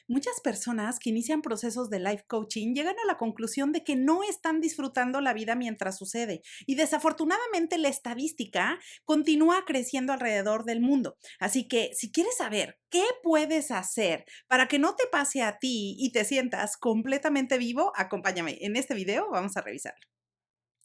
Muchas personas que inician procesos de life coaching llegan a la conclusión de que no están disfrutando la vida mientras sucede y desafortunadamente la estadística continúa creciendo alrededor del mundo. Así que si quieres saber qué puedes hacer para que no te pase a ti y te sientas completamente vivo, acompáñame. En este video vamos a revisarlo.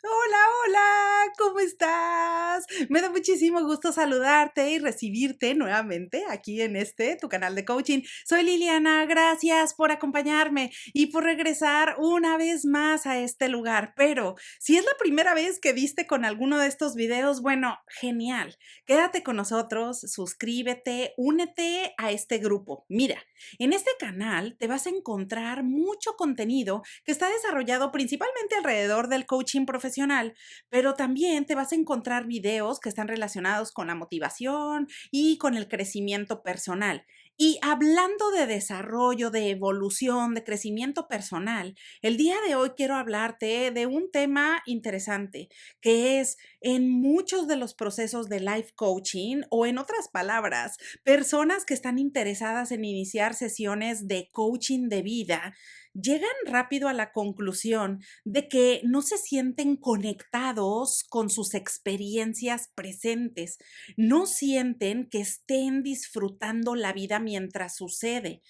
Hola, hola, ¿cómo estás? Me da muchísimo gusto saludarte y recibirte nuevamente aquí en tu canal de coaching. Soy Liliana, gracias por acompañarme y por regresar una vez más a este lugar. Pero si es la primera vez que viste con alguno de estos videos, bueno, genial. Quédate con nosotros, suscríbete, únete a este grupo. Mira, en este canal te vas a encontrar mucho contenido que está desarrollado principalmente alrededor del coaching profesional, pero también te vas a encontrar videos que están relacionados con la motivación y con el crecimiento personal. Y hablando de desarrollo, de evolución, de crecimiento personal, el día de hoy quiero hablarte de un tema interesante, que es en muchos de los procesos de life coaching, o en otras palabras, personas que están interesadas en iniciar sesiones de coaching de vida llegan rápido a la conclusión de que no se sienten conectados con sus experiencias presentes, no sienten que estén disfrutando la vida mientras sucede.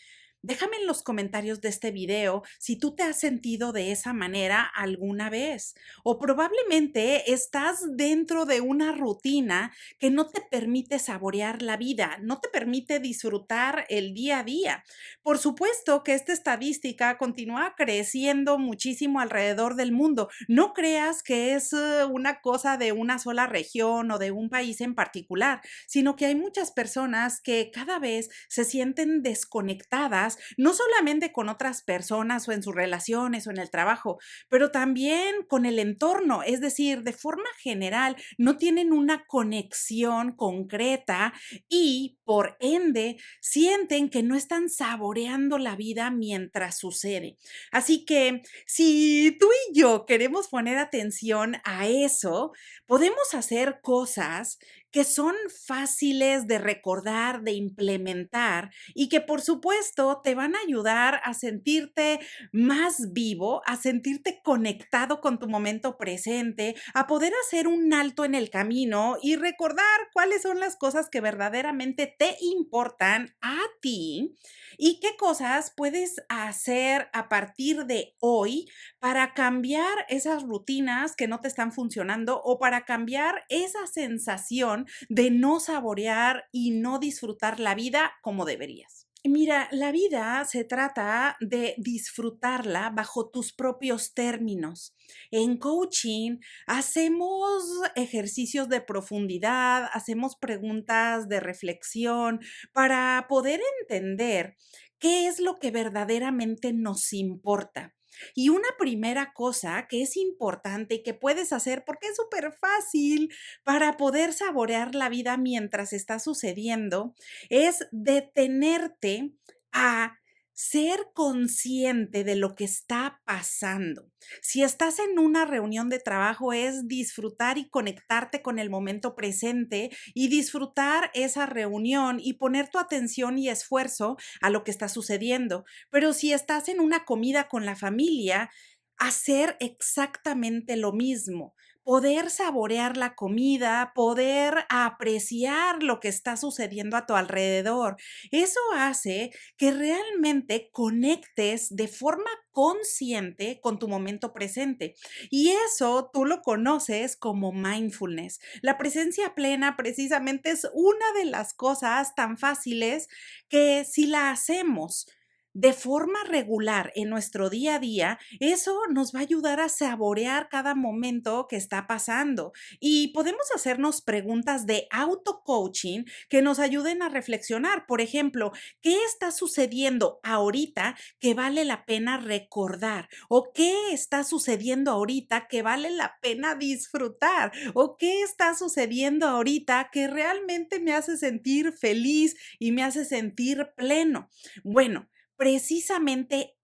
Déjame en los comentarios de este video si tú te has sentido de esa manera alguna vez o probablemente estás dentro de una rutina que no te permite saborear la vida, no te permite disfrutar el día a día. Por supuesto que esta estadística continúa creciendo muchísimo alrededor del mundo. No creas que es una cosa de una sola región o de un país en particular, sino que hay muchas personas que cada vez se sienten desconectadas, no solamente con otras personas o en sus relaciones o en el trabajo, pero también con el entorno, es decir, de forma general, no tienen una conexión concreta y por ende sienten que no están saboreando la vida mientras sucede. Así que si tú y yo queremos poner atención a eso, podemos hacer cosas que son fáciles de recordar, de implementar y que por supuesto te van a ayudar a sentirte más vivo, a sentirte conectado con tu momento presente, a poder hacer un alto en el camino y recordar cuáles son las cosas que verdaderamente te importan a ti y qué cosas puedes hacer a partir de hoy para cambiar esas rutinas que no te están funcionando o para cambiar esa sensación de no saborear y no disfrutar la vida como deberías. Mira, la vida se trata de disfrutarla bajo tus propios términos. En coaching hacemos ejercicios de profundidad, hacemos preguntas de reflexión para poder entender qué es lo que verdaderamente nos importa. Y una primera cosa que es importante y que puedes hacer porque es súper fácil para poder saborear la vida mientras está sucediendo es detenerte a ser consciente de lo que está pasando. Si estás en una reunión de trabajo, es disfrutar y conectarte con el momento presente y disfrutar esa reunión y poner tu atención y esfuerzo a lo que está sucediendo. Pero si estás en una comida con la familia, hacer exactamente lo mismo, poder saborear la comida, poder apreciar lo que está sucediendo a tu alrededor. Eso hace que realmente conectes de forma consciente con tu momento presente. Y eso tú lo conoces como mindfulness. La presencia plena precisamente es una de las cosas tan fáciles que si la hacemos de forma regular en nuestro día a día, eso nos va a ayudar a saborear cada momento que está pasando. Y podemos hacernos preguntas de auto-coaching que nos ayuden a reflexionar. Por ejemplo, ¿qué está sucediendo ahorita que vale la pena recordar? ¿O qué está sucediendo ahorita que vale la pena disfrutar? ¿O qué está sucediendo ahorita que realmente me hace sentir feliz y me hace sentir pleno? Bueno, precisamente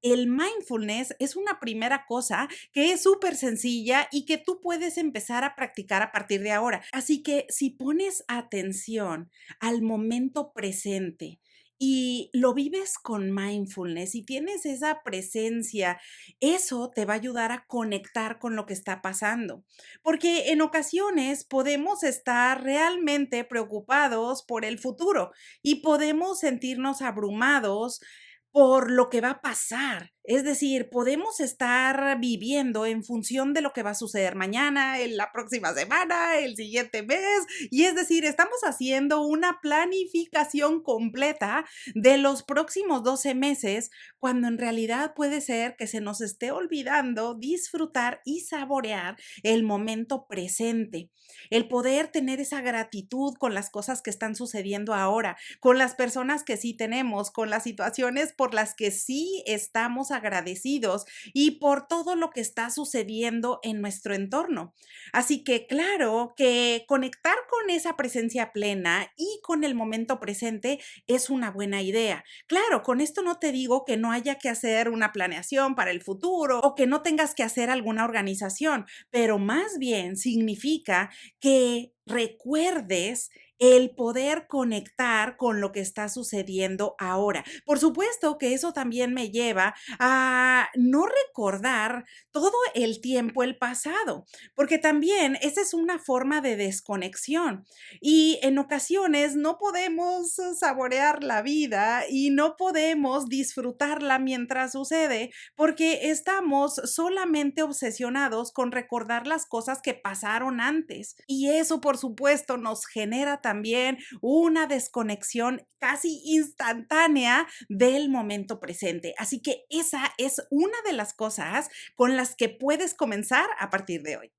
el mindfulness, es una primera cosa que es súper sencilla y que tú puedes empezar a practicar a partir de ahora. Así que si pones atención al momento presente y lo vives con mindfulness y tienes esa presencia, eso te va a ayudar a conectar con lo que está pasando. Porque en ocasiones podemos estar realmente preocupados por el futuro y podemos sentirnos abrumados por lo que va a pasar. Es decir, podemos estar viviendo en función de lo que va a suceder mañana, en la próxima semana, el siguiente mes. Y es decir, estamos haciendo una planificación completa de los próximos 12 meses, cuando en realidad puede ser que se nos esté olvidando disfrutar y saborear el momento presente. El poder tener esa gratitud con las cosas que están sucediendo ahora, con las personas que sí tenemos, con las situaciones por las que sí estamos agradecidos y por todo lo que está sucediendo en nuestro entorno. Así que claro que conectar con esa presencia plena y con el momento presente es una buena idea. Claro, con esto no te digo que no haya que hacer una planeación para el futuro o que no tengas que hacer alguna organización, pero más bien significa que recuerdes el poder conectar con lo que está sucediendo ahora. Por supuesto que eso también me lleva a no recordar todo el tiempo el pasado, porque también esa es una forma de desconexión y en ocasiones no podemos saborear la vida y no podemos disfrutarla mientras sucede porque estamos solamente obsesionados con recordar las cosas que pasaron antes. Y eso, por supuesto, nos genera también una desconexión casi instantánea del momento presente. Así que esa es una de las cosas con las que puedes comenzar a partir de hoy.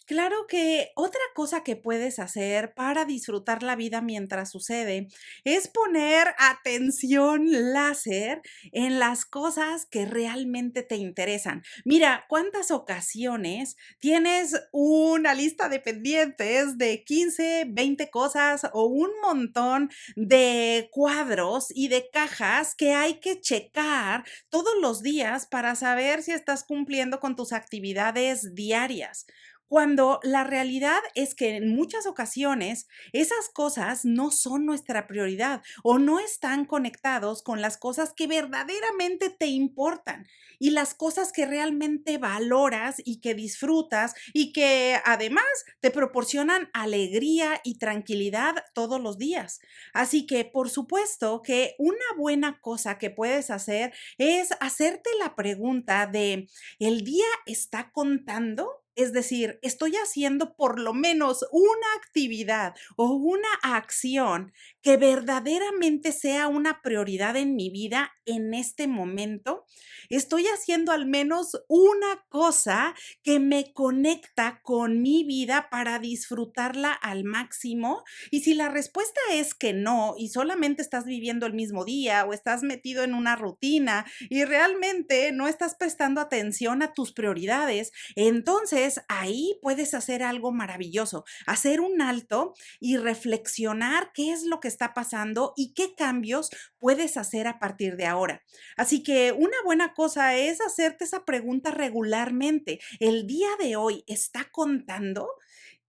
Claro que otra cosa que puedes hacer para disfrutar la vida mientras sucede es poner atención láser en las cosas que realmente te interesan. Mira, ¿cuántas ocasiones tienes una lista de pendientes de 15, 20 cosas o un montón de cuadros y de cajas que hay que checar todos los días para saber si estás cumpliendo con tus actividades diarias? Cuando la realidad es que en muchas ocasiones esas cosas no son nuestra prioridad o no están conectados con las cosas que verdaderamente te importan y las cosas que realmente valoras y que disfrutas y que además te proporcionan alegría y tranquilidad todos los días. Así que por supuesto que una buena cosa que puedes hacer es hacerte la pregunta de, ¿el día está contando? Es decir, estoy haciendo por lo menos una actividad o una acción que verdaderamente sea una prioridad en mi vida en este momento. Estoy haciendo al menos una cosa que me conecta con mi vida para disfrutarla al máximo. Y si la respuesta es que no y solamente estás viviendo el mismo día o estás metido en una rutina y realmente no estás prestando atención a tus prioridades, entonces, ahí puedes hacer algo maravilloso, hacer un alto y reflexionar qué es lo que está pasando y qué cambios puedes hacer a partir de ahora. Así que una buena cosa es hacerte esa pregunta regularmente. ¿El día de hoy está contando?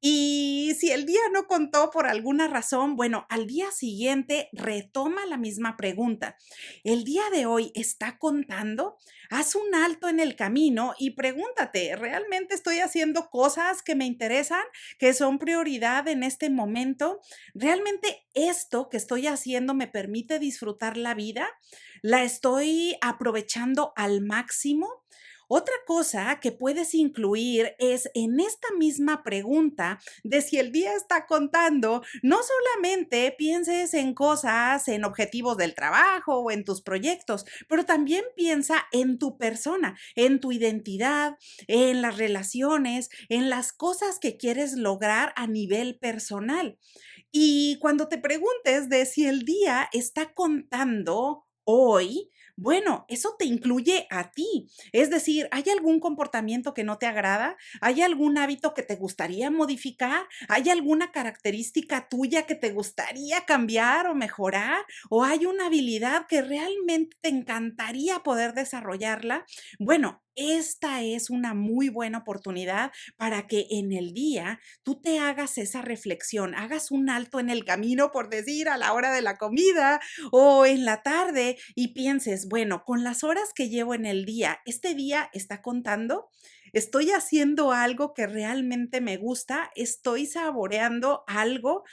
Y si el día no contó por alguna razón, bueno, al día siguiente retoma la misma pregunta. ¿El día de hoy está contando? Haz un alto en el camino y pregúntate, ¿realmente estoy haciendo cosas que me interesan, que son prioridad en este momento? ¿Realmente esto que estoy haciendo me permite disfrutar la vida? ¿La estoy aprovechando al máximo? Otra cosa que puedes incluir es en esta misma pregunta de si el día está contando, no solamente pienses en cosas, en objetivos del trabajo o en tus proyectos, pero también piensa en tu persona, en tu identidad, en las relaciones, en las cosas que quieres lograr a nivel personal. Y cuando te preguntes de si el día está contando hoy, Bueno, eso te incluye a ti. Es decir, ¿hay algún comportamiento que no te agrada? ¿Hay algún hábito que te gustaría modificar? ¿Hay alguna característica tuya que te gustaría cambiar o mejorar? ¿O hay una habilidad que realmente te encantaría poder desarrollarla? Bueno, esta es una muy buena oportunidad para que en el día tú te hagas esa reflexión, hagas un alto en el camino, por decir, a la hora de la comida o en la tarde y pienses, bueno, con las horas que llevo en el día, ¿este día está contando? ¿Estoy haciendo algo que realmente me gusta? ¿Estoy saboreando algo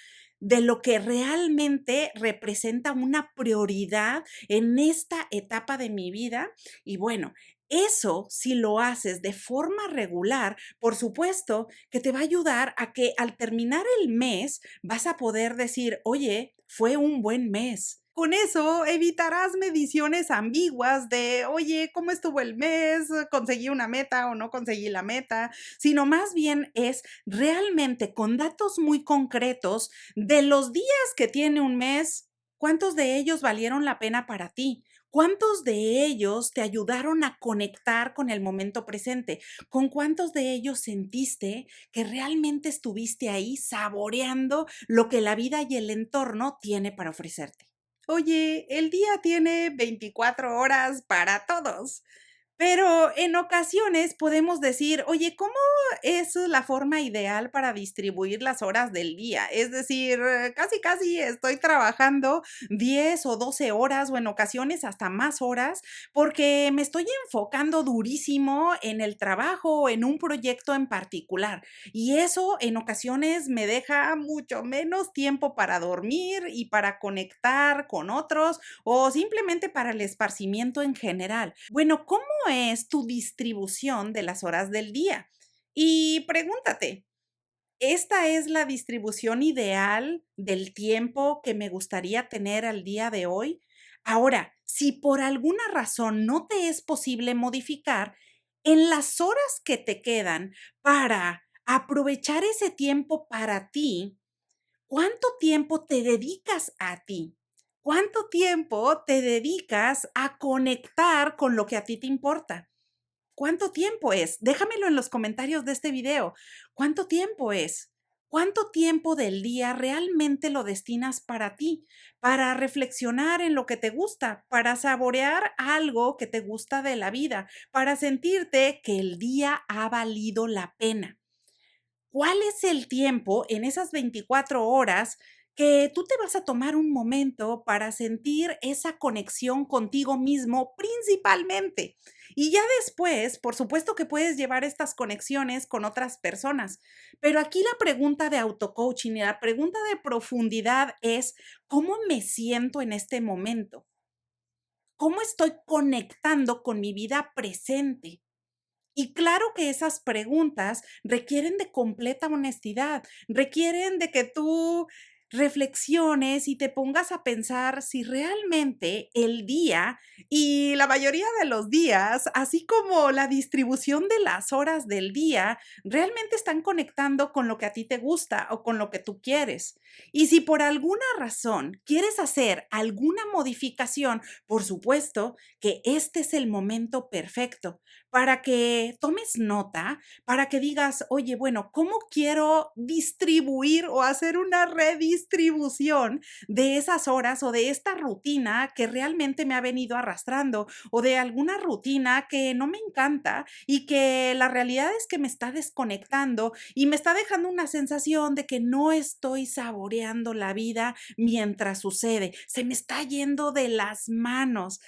de lo que realmente representa una prioridad en esta etapa de mi vida? Y bueno, eso, si lo haces de forma regular, por supuesto que te va a ayudar a que al terminar el mes vas a poder decir, oye, fue un buen mes. Con eso evitarás mediciones ambiguas de, oye, ¿cómo estuvo el mes? ¿Conseguí una meta o no conseguí la meta? Sino más bien es realmente con datos muy concretos de los días que tiene un mes, ¿cuántos de ellos valieron la pena para ti? ¿Cuántos de ellos te ayudaron a conectar con el momento presente? ¿Con cuántos de ellos sentiste que realmente estuviste ahí saboreando lo que la vida y el entorno tiene para ofrecerte? Oye, el día tiene 24 horas para todos. Pero en ocasiones podemos decir, oye, ¿cómo es la forma ideal para distribuir las horas del día? Es decir, casi, casi estoy trabajando 10 o 12 horas o en ocasiones hasta más horas porque me estoy enfocando durísimo en el trabajo o en un proyecto en particular. Y eso en ocasiones me deja mucho menos tiempo para dormir y para conectar con otros o simplemente para el esparcimiento en general. Bueno, ¿cómo es tu distribución de las horas del día? Y pregúntate, ¿esta es la distribución ideal del tiempo que me gustaría tener al día de hoy? Ahora, si por alguna razón no te es posible modificar, en las horas que te quedan para aprovechar ese tiempo para ti, ¿cuánto tiempo te dedicas a ti? ¿Cuánto tiempo te dedicas a conectar con lo que a ti te importa? ¿Cuánto tiempo es? Déjamelo en los comentarios de este video. ¿Cuánto tiempo es? ¿Cuánto tiempo del día realmente lo destinas para ti? Para reflexionar en lo que te gusta, para saborear algo que te gusta de la vida, para sentirte que el día ha valido la pena. ¿Cuál es el tiempo en esas 24 horas que tú te vas a tomar un momento para sentir esa conexión contigo mismo principalmente? Y ya después, por supuesto que puedes llevar estas conexiones con otras personas, pero aquí la pregunta de autocoaching y la pregunta de profundidad es, ¿cómo me siento en este momento? ¿Cómo estoy conectando con mi vida presente? Y claro que esas preguntas requieren de completa honestidad, requieren de que tú reflexiones y te pongas a pensar si realmente el día y la mayoría de los días, así como la distribución de las horas del día, realmente están conectando con lo que a ti te gusta o con lo que tú quieres. Y si por alguna razón quieres hacer alguna modificación, por supuesto que este es el momento perfecto para que tomes nota, para que digas, oye, bueno, ¿cómo quiero distribuir o hacer una redistribución de esas horas o de esta rutina que realmente me ha venido arrastrando o de alguna rutina que no me encanta y que la realidad es que me está desconectando y me está dejando una sensación de que no estoy saboreando la vida mientras sucede? Se me está yendo de las manos,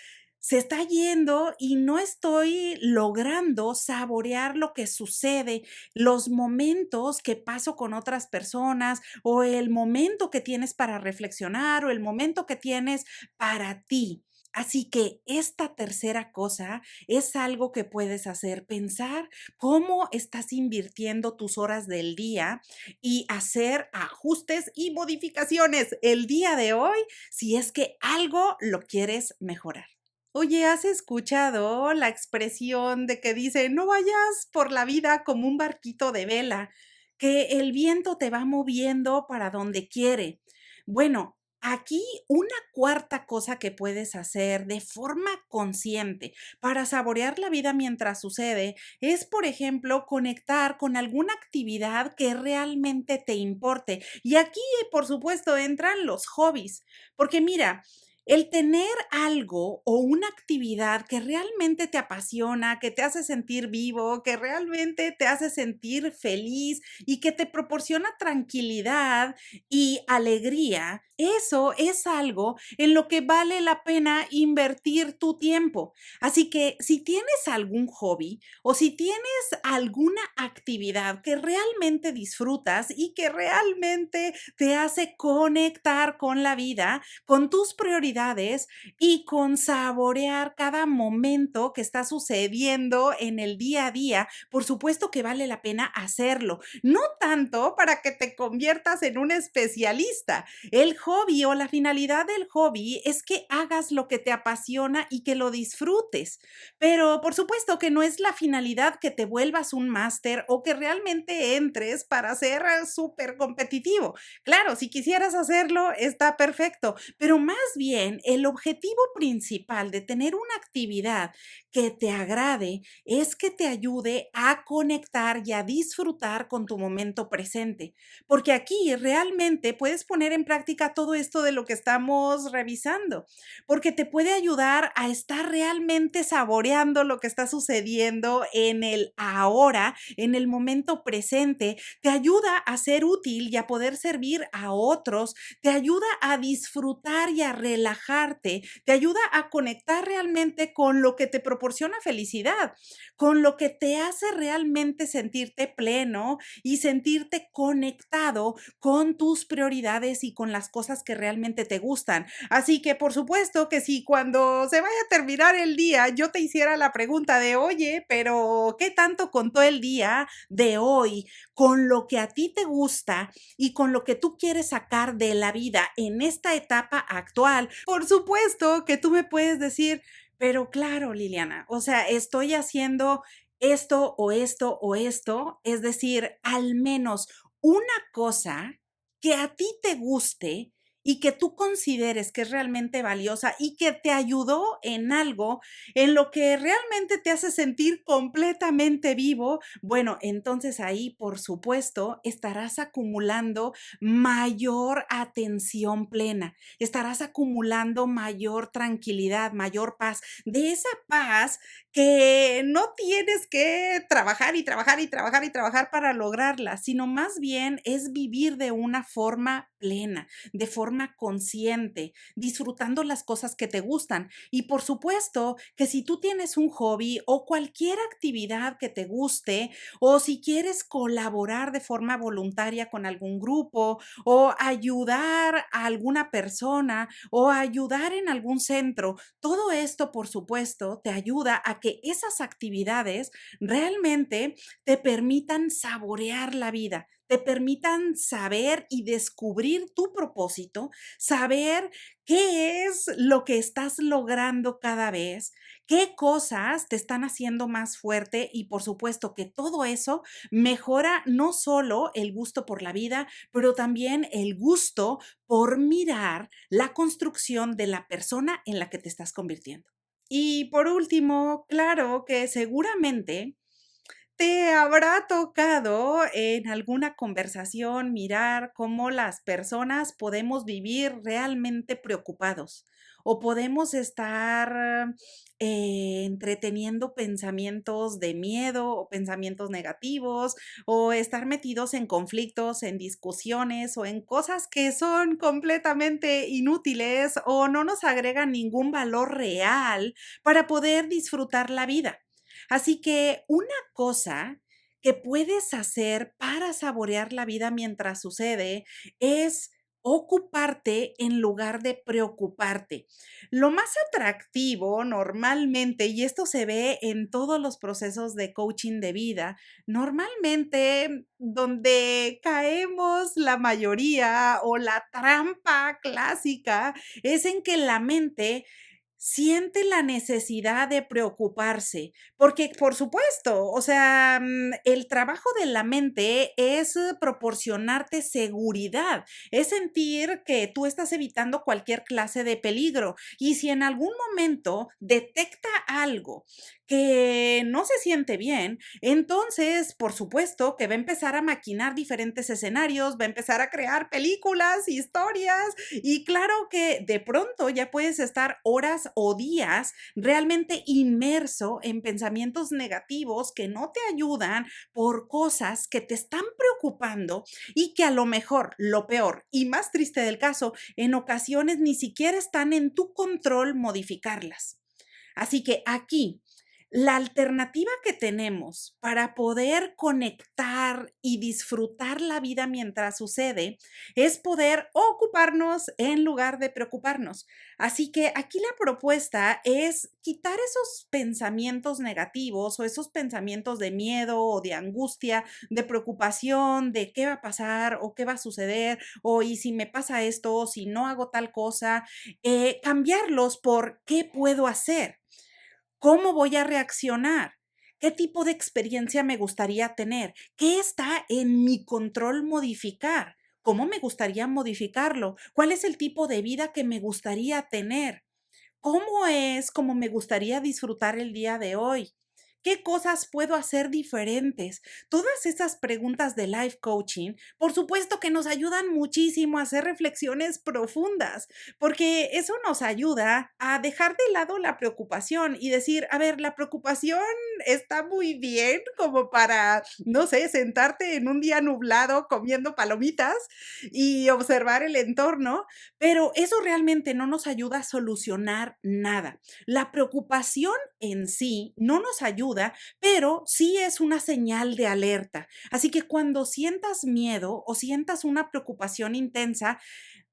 se está yendo y no estoy logrando saborear lo que sucede, los momentos que paso con otras personas o el momento que tienes para reflexionar o el momento que tienes para ti. Así que esta tercera cosa es algo que puedes hacer, pensar cómo estás invirtiendo tus horas del día y hacer ajustes y modificaciones el día de hoy si es que algo lo quieres mejorar. Oye, ¿has escuchado la expresión de que dice, no vayas por la vida como un barquito de vela, que el viento te va moviendo para donde quiere? Bueno, Aquí una cuarta cosa que puedes hacer de forma consciente para saborear la vida mientras sucede es, por ejemplo, conectar con alguna actividad que realmente te importe. Y aquí, por supuesto, entran los hobbies, porque mira, el tener algo o una actividad que realmente te apasiona, que te hace sentir vivo, que realmente te hace sentir feliz y que te proporciona tranquilidad y alegría, eso es algo en lo que vale la pena invertir tu tiempo. Así que si tienes algún hobby o si tienes alguna actividad que realmente disfrutas y que realmente te hace conectar con la vida, con tus prioridades y con saborear cada momento que está sucediendo en el día a día, por supuesto que vale la pena hacerlo. No tanto para que te conviertas en un especialista. El hobby o la finalidad del hobby es que hagas lo que te apasiona y que lo disfrutes. Pero por supuesto que no es la finalidad que te vuelvas un máster o que realmente entres para ser súper competitivo. Claro, si quisieras hacerlo, está perfecto, pero más bien el objetivo principal de tener una actividad que te agrade es que te ayude a conectar y a disfrutar con tu momento presente, porque aquí realmente puedes poner en práctica todo esto de lo que estamos revisando, porque te puede ayudar a estar realmente saboreando lo que está sucediendo en el ahora, en el momento presente, te ayuda a ser útil y a poder servir a otros, te ayuda a disfrutar y a relajarte, te ayuda a conectar realmente con lo que te proporciona felicidad, con lo que te hace realmente sentirte pleno y sentirte conectado con tus prioridades y con las cosas que realmente te gustan. Así que, por supuesto que si cuando se vaya a terminar el día, yo te hiciera la pregunta de, oye, pero ¿qué tanto contó el día de hoy con lo que a ti te gusta y con lo que tú quieres sacar de la vida en esta etapa actual? Por supuesto que tú me puedes decir, pero claro, Liliana, o sea, estoy haciendo esto o esto o esto, es decir, al menos una cosa que a ti te guste y que tú consideres que es realmente valiosa y que te ayudó en algo en lo que realmente te hace sentir completamente vivo, bueno, entonces ahí, por supuesto, estarás acumulando mayor atención plena, estarás acumulando mayor tranquilidad, mayor paz, de esa paz que no tienes que trabajar y trabajar y trabajar y trabajar para lograrla, sino más bien es vivir de una forma plena, de forma consciente, disfrutando las cosas que te gustan. Y por supuesto que si tú tienes un hobby o cualquier actividad que te guste, o si quieres colaborar de forma voluntaria con algún grupo, o ayudar a alguna persona, o ayudar en algún centro, todo esto, por supuesto, te ayuda a que esas actividades realmente te permitan saborear la vida, te permitan saber y descubrir tu propósito, saber qué es lo que estás logrando cada vez, qué cosas te están haciendo más fuerte y por supuesto que todo eso mejora no solo el gusto por la vida, pero también el gusto por mirar la construcción de la persona en la que te estás convirtiendo. Y por último, claro que seguramente te habrá tocado en alguna conversación mirar cómo las personas podemos vivir realmente preocupados o podemos estar entreteniendo pensamientos de miedo o pensamientos negativos o estar metidos en conflictos, en discusiones o en cosas que son completamente inútiles o no nos agregan ningún valor real para poder disfrutar la vida. Así que una cosa que puedes hacer para saborear la vida mientras sucede es ocuparte en lugar de preocuparte. Lo más atractivo normalmente, y esto se ve en todos los procesos de coaching de vida, normalmente donde caemos la mayoría o la trampa clásica es en que la mente siente la necesidad de preocuparse, porque por supuesto, o sea, el trabajo de la mente es proporcionarte seguridad, es sentir que tú estás evitando cualquier clase de peligro. Y si en algún momento detecta algo que no se siente bien, entonces, por supuesto, que va a empezar a maquinar diferentes escenarios, va a empezar a crear películas, historias, y claro que de pronto ya puedes estar horas o días realmente inmerso en pensamientos negativos que no te ayudan por cosas que te están preocupando y que a lo mejor, lo peor y más triste del caso, en ocasiones ni siquiera están en tu control modificarlas. Así que aquí, la alternativa que tenemos para poder conectar y disfrutar la vida mientras sucede es poder ocuparnos en lugar de preocuparnos. Así que aquí la propuesta es quitar esos pensamientos negativos o esos pensamientos de miedo o de angustia, de preocupación, de qué va a pasar o qué va a suceder o y si me pasa esto o si no hago tal cosa, cambiarlos por qué puedo hacer. ¿Cómo voy a reaccionar? ¿Qué tipo de experiencia me gustaría tener? ¿Qué está en mi control modificar? ¿Cómo me gustaría modificarlo? ¿Cuál es el tipo de vida que me gustaría tener? ¿Cómo es como me gustaría disfrutar el día de hoy? ¿Qué cosas puedo hacer diferentes? Todas esas preguntas de life coaching, por supuesto que nos ayudan muchísimo a hacer reflexiones profundas, porque eso nos ayuda a dejar de lado la preocupación y decir, a ver, la preocupación está muy bien como para, no sé, sentarte en un día nublado comiendo palomitas y observar el entorno, pero eso realmente no nos ayuda a solucionar nada. La preocupación en sí no nos ayuda, pero sí es una señal de alerta. Así que cuando sientas miedo o sientas una preocupación intensa,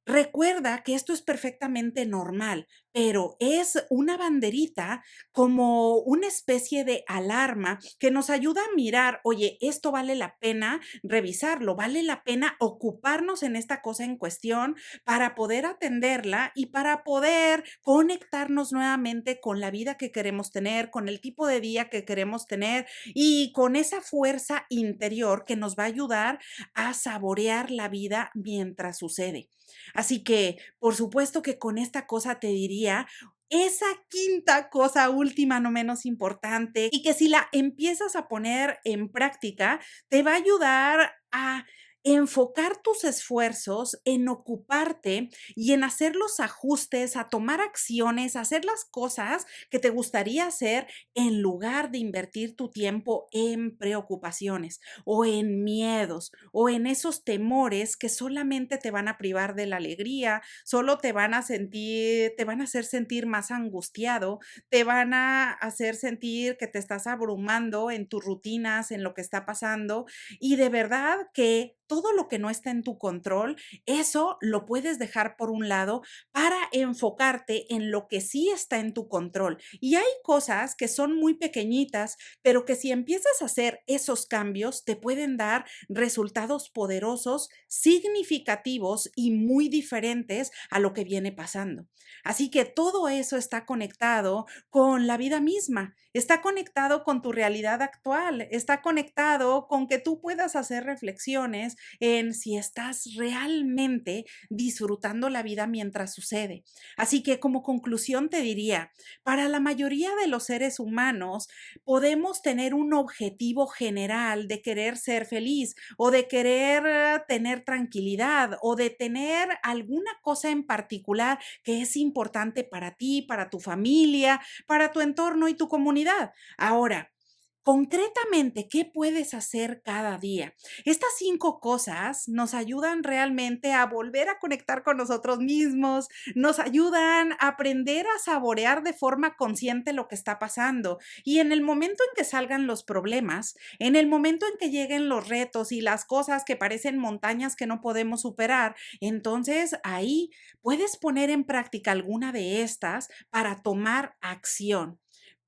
recuerda que esto es perfectamente normal, pero es una banderita como una especie de alarma que nos ayuda a mirar, oye, esto vale la pena revisarlo, vale la pena ocuparnos en esta cosa en cuestión para poder atenderla y para poder conectarnos nuevamente con la vida que queremos tener, con el tipo de día que queremos tener y con esa fuerza interior que nos va a ayudar a saborear la vida mientras sucede. Así que, por supuesto que con esta cosa te diría, esa quinta cosa última, no menos importante, y que si la empiezas a poner en práctica, te va a ayudar a enfocar tus esfuerzos en ocuparte y en hacer los ajustes, a tomar acciones, a hacer las cosas que te gustaría hacer en lugar de invertir tu tiempo en preocupaciones o en miedos o en esos temores que solamente te van a privar de la alegría, solo te van a hacer sentir más angustiado, te van a hacer sentir que te estás abrumando en tus rutinas, en lo que está pasando y de verdad que todo lo que no está en tu control, eso lo puedes dejar por un lado para enfocarte en lo que sí está en tu control. Y hay cosas que son muy pequeñitas, pero que si empiezas a hacer esos cambios, te pueden dar resultados poderosos, significativos y muy diferentes a lo que viene pasando. Así que todo eso está conectado con la vida misma, está conectado con tu realidad actual, está conectado con que tú puedas hacer reflexiones en si estás realmente disfrutando la vida mientras sucede. Así que como conclusión te diría, para la mayoría de los seres humanos, podemos tener un objetivo general de querer ser feliz o de querer tener tranquilidad o de tener alguna cosa en particular que es importante para ti, para tu familia, para tu entorno y tu comunidad. Ahora, concretamente, ¿qué puedes hacer cada día? Estas 5 cosas nos ayudan realmente a volver a conectar con nosotros mismos, nos ayudan a aprender a saborear de forma consciente lo que está pasando. Y en el momento en que salgan los problemas, en el momento en que lleguen los retos y las cosas que parecen montañas que no podemos superar, entonces ahí puedes poner en práctica alguna de estas para tomar acción.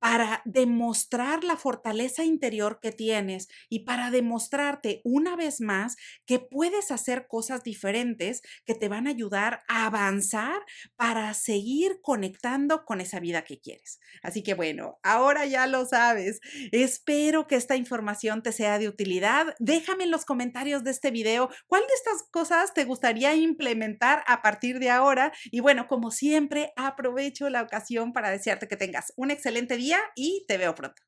para demostrar la fortaleza interior que tienes y para demostrarte una vez más que puedes hacer cosas diferentes que te van a ayudar a avanzar para seguir conectando con esa vida que quieres. Así que bueno, ahora ya lo sabes. Espero que esta información te sea de utilidad. Déjame en los comentarios de este video cuál de estas cosas te gustaría implementar a partir de ahora. Y bueno, como siempre, aprovecho la ocasión para desearte que tengas un excelente día y te veo pronto.